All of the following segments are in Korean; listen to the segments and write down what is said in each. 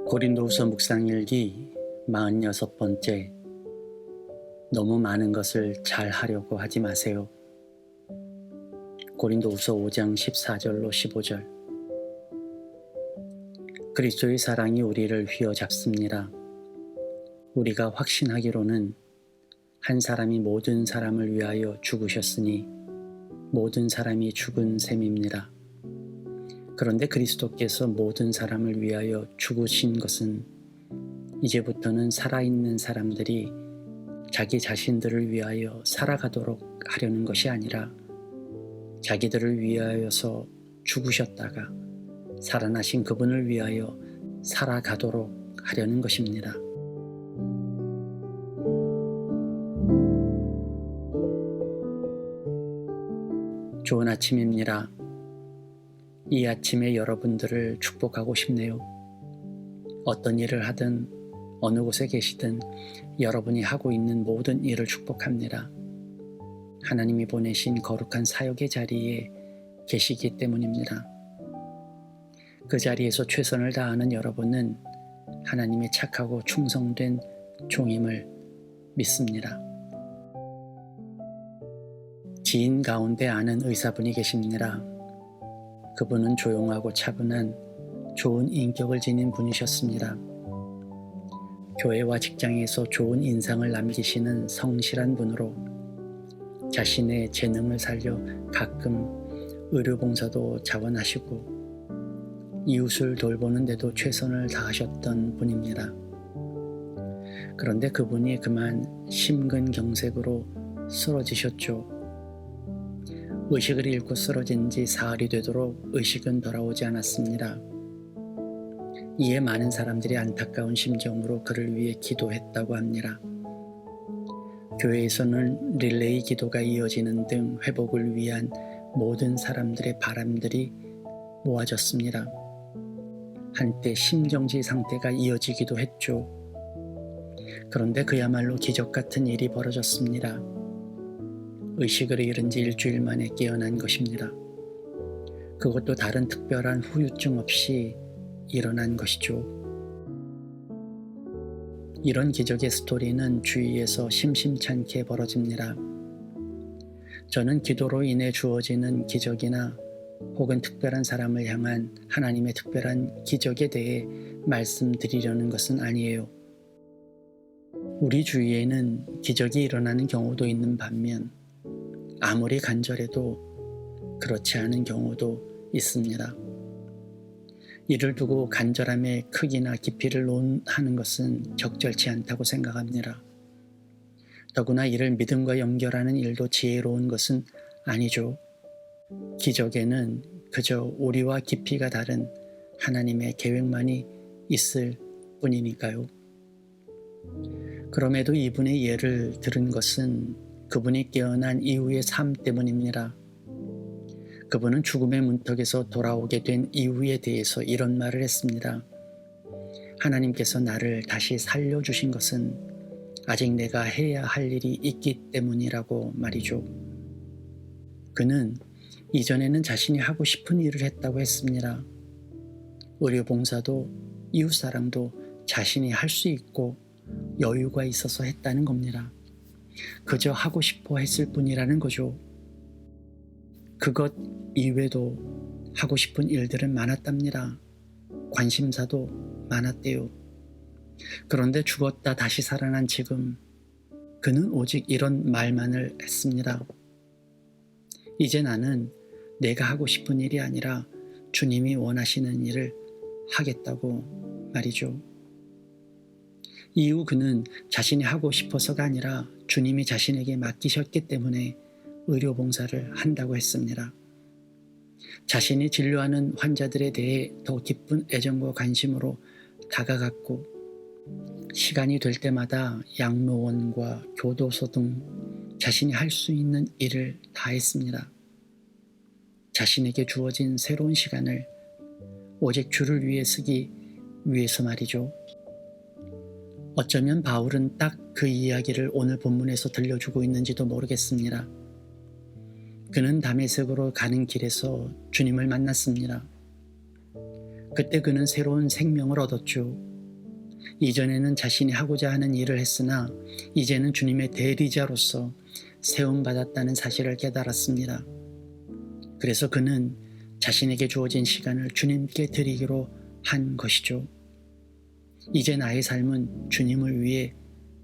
고린도후서 묵상일기 46번째. 너무 많은 것을 잘 하려고 하지 마세요. 고린도후서 5장 14절로 15절. 그리스도의 사랑이 우리를 휘어잡습니다. 우리가 확신하기로는 한 사람이 모든 사람을 위하여 죽으셨으니 모든 사람이 죽은 셈입니다. 그런데 그리스도께서 모든 사람을 위하여 죽으신 것은 이제부터는 살아있는 사람들이 자기 자신들을 위하여 살아가도록 하려는 것이 아니라 자기들을 위하여서 죽으셨다가 살아나신 그분을 위하여 살아가도록 하려는 것입니다. 좋은 아침입니다. 이 아침에 여러분들을 축복하고 싶네요. 어떤 일을 하든 어느 곳에 계시든 여러분이 하고 있는 모든 일을 축복합니다. 하나님이 보내신 거룩한 사역의 자리에 계시기 때문입니다. 그 자리에서 최선을 다하는 여러분은 하나님의 착하고 충성된 종임을 믿습니다. 지인 가운데 아는 의사분이 계십니다. 그분은 조용하고 차분한 좋은 인격을 지닌 분이셨습니다. 교회와 직장에서 좋은 인상을 남기시는 성실한 분으로 자신의 재능을 살려 가끔 의료봉사도 자원하시고 이웃을 돌보는 데도 최선을 다하셨던 분입니다. 그런데 그분이 그만 심근경색으로 쓰러지셨죠. 의식을 잃고 쓰러진 지 사흘이 되도록 의식은 돌아오지 않았습니다. 이에 많은 사람들이 안타까운 심정으로 그를 위해 기도했다고 합니다. 교회에서는 릴레이 기도가 이어지는 등 회복을 위한 모든 사람들의 바람들이 모아졌습니다. 한때 심정지 상태가 이어지기도 했죠. 그런데 그야말로 기적 같은 일이 벌어졌습니다. 의식을 잃은 지 일주일 만에 깨어난 것입니다. 그것도 다른 특별한 후유증 없이 일어난 것이죠. 이런 기적의 스토리는 주위에서 심심찮게 벌어집니다. 저는 기도로 인해 주어지는 기적이나 혹은 특별한 사람을 향한 하나님의 특별한 기적에 대해 말씀드리려는 것은 아니에요. 우리 주위에는 기적이 일어나는 경우도 있는 반면 아무리 간절해도 그렇지 않은 경우도 있습니다. 이를 두고 간절함의 크기나 깊이를 논하는 것은 적절치 않다고 생각합니다. 더구나 이를 믿음과 연결하는 일도 지혜로운 것은 아니죠. 기적에는 그저 우리와 깊이가 다른 하나님의 계획만이 있을 뿐이니까요. 그럼에도 이분의 예를 들은 것은 그분이 깨어난 이후의 삶 때문입니다. 그분은 죽음의 문턱에서 돌아오게 된 이유에 대해서 이런 말을 했습니다. 하나님께서 나를 다시 살려주신 것은 아직 내가 해야 할 일이 있기 때문이라고 말이죠. 그는 이전에는 자신이 하고 싶은 일을 했다고 했습니다. 의료봉사도 이웃사랑도 자신이 할 수 있고 여유가 있어서 했다는 겁니다. 그저 하고 싶어 했을 뿐이라는 거죠. 그것 이외에도 하고 싶은 일들은 많았답니다. 관심사도 많았대요. 그런데 죽었다 다시 살아난 지금 그는 오직 이런 말만을 했습니다. 이제 나는 내가 하고 싶은 일이 아니라 주님이 원하시는 일을 하겠다고 말이죠. 이후 그는 자신이 하고 싶어서가 아니라 주님이 자신에게 맡기셨기 때문에 의료봉사를 한다고 했습니다. 자신이 진료하는 환자들에 대해 더 깊은 애정과 관심으로 다가갔고 시간이 될 때마다 양로원과 교도소 등 자신이 할 수 있는 일을 다 했습니다. 자신에게 주어진 새로운 시간을 오직 주를 위해 쓰기 위해서 말이죠. 어쩌면 바울은 딱 그 이야기를 오늘 본문에서 들려주고 있는지도 모르겠습니다. 그는 다메섹으로 가는 길에서 주님을 만났습니다. 그때 그는 새로운 생명을 얻었죠. 이전에는 자신이 하고자 하는 일을 했으나 이제는 주님의 대리자로서 세움받았다는 사실을 깨달았습니다. 그래서 그는 자신에게 주어진 시간을 주님께 드리기로 한 것이죠. 이제 나의 삶은 주님을 위해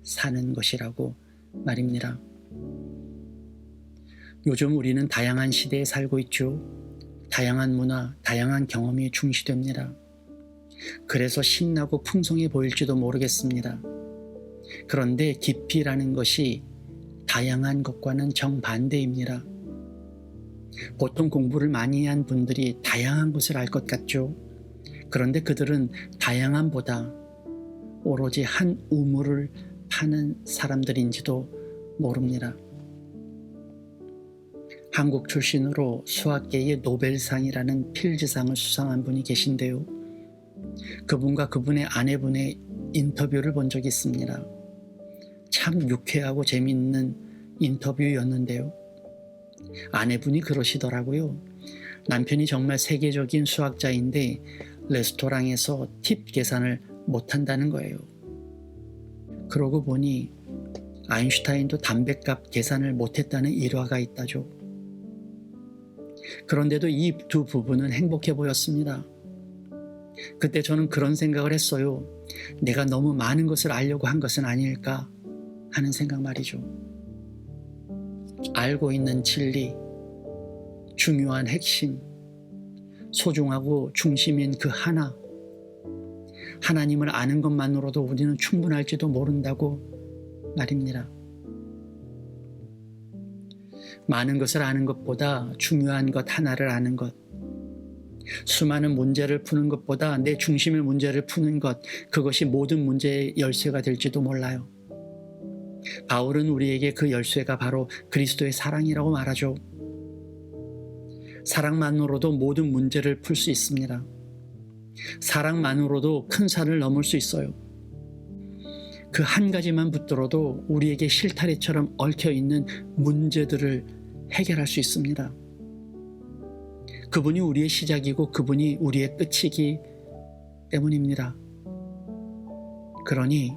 사는 것이라고 말입니다. 요즘 우리는 다양한 시대에 살고 있죠. 다양한 문화, 다양한 경험이 중시됩니다. 그래서 신나고 풍성해 보일지도 모르겠습니다. 그런데 깊이라는 것이 다양한 것과는 정반대입니다. 보통 공부를 많이 한 분들이 다양한 것을 알 것 같죠. 그런데 그들은 다양함보다 오로지 한 우물을 파는 사람들인지도 모릅니다. 한국 출신으로 수학계의 노벨상이라는 필즈상을 수상한 분이 계신데요. 그분과 그분의 아내분의 인터뷰를 본 적이 있습니다. 참 유쾌하고 재미있는 인터뷰였는데요. 아내분이 그러시더라고요. 남편이 정말 세계적인 수학자인데 레스토랑에서 팁 계산을 못한다는 거예요. 그러고 보니 아인슈타인도 담배값 계산을 못했다는 일화가 있다죠. 그런데도 이 두 부부는 행복해 보였습니다. 그때 저는 그런 생각을 했어요. 내가 너무 많은 것을 알려고 한 것은 아닐까 하는 생각 말이죠. 알고 있는 진리, 중요한 핵심, 소중하고 중심인 그 하나, 하나님을 아는 것만으로도 우리는 충분할지도 모른다고 말입니다. 많은 것을 아는 것보다 중요한 것 하나를 아는 것, 수많은 문제를 푸는 것보다 내 중심의 문제를 푸는 것, 그것이 모든 문제의 열쇠가 될지도 몰라요. 바울은 우리에게 그 열쇠가 바로 그리스도의 사랑이라고 말하죠. 사랑만으로도 모든 문제를 풀 수 있습니다. 사랑만으로도 큰 산을 넘을 수 있어요. 그 한 가지만 붙들어도 우리에게 실타래처럼 얽혀있는 문제들을 해결할 수 있습니다. 그분이 우리의 시작이고 그분이 우리의 끝이기 때문입니다. 그러니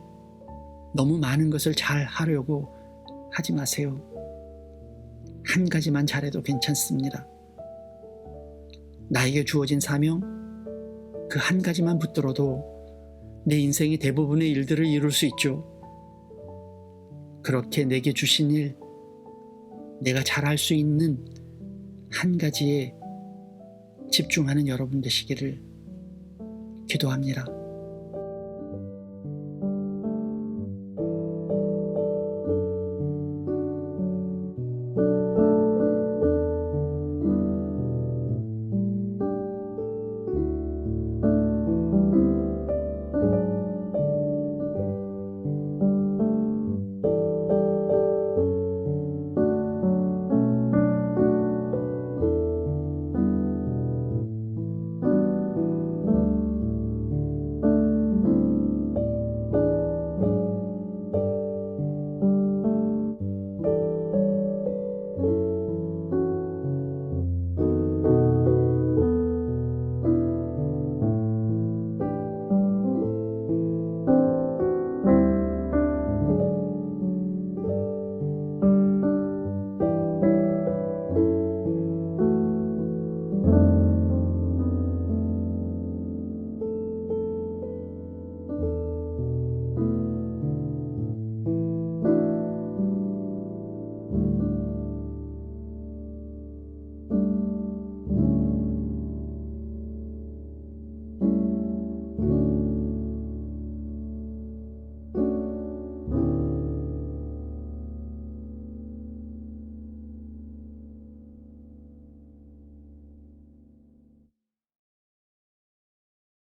너무 많은 것을 잘 하려고 하지 마세요. 한 가지만 잘해도 괜찮습니다. 나에게 주어진 사명, 그 한 가지만 붙들어도 내 인생의 대부분의 일들을 이룰 수 있죠. 그렇게 내게 주신 일, 내가 잘할 수 있는 한 가지에 집중하는 여러분 되시기를 기도합니다.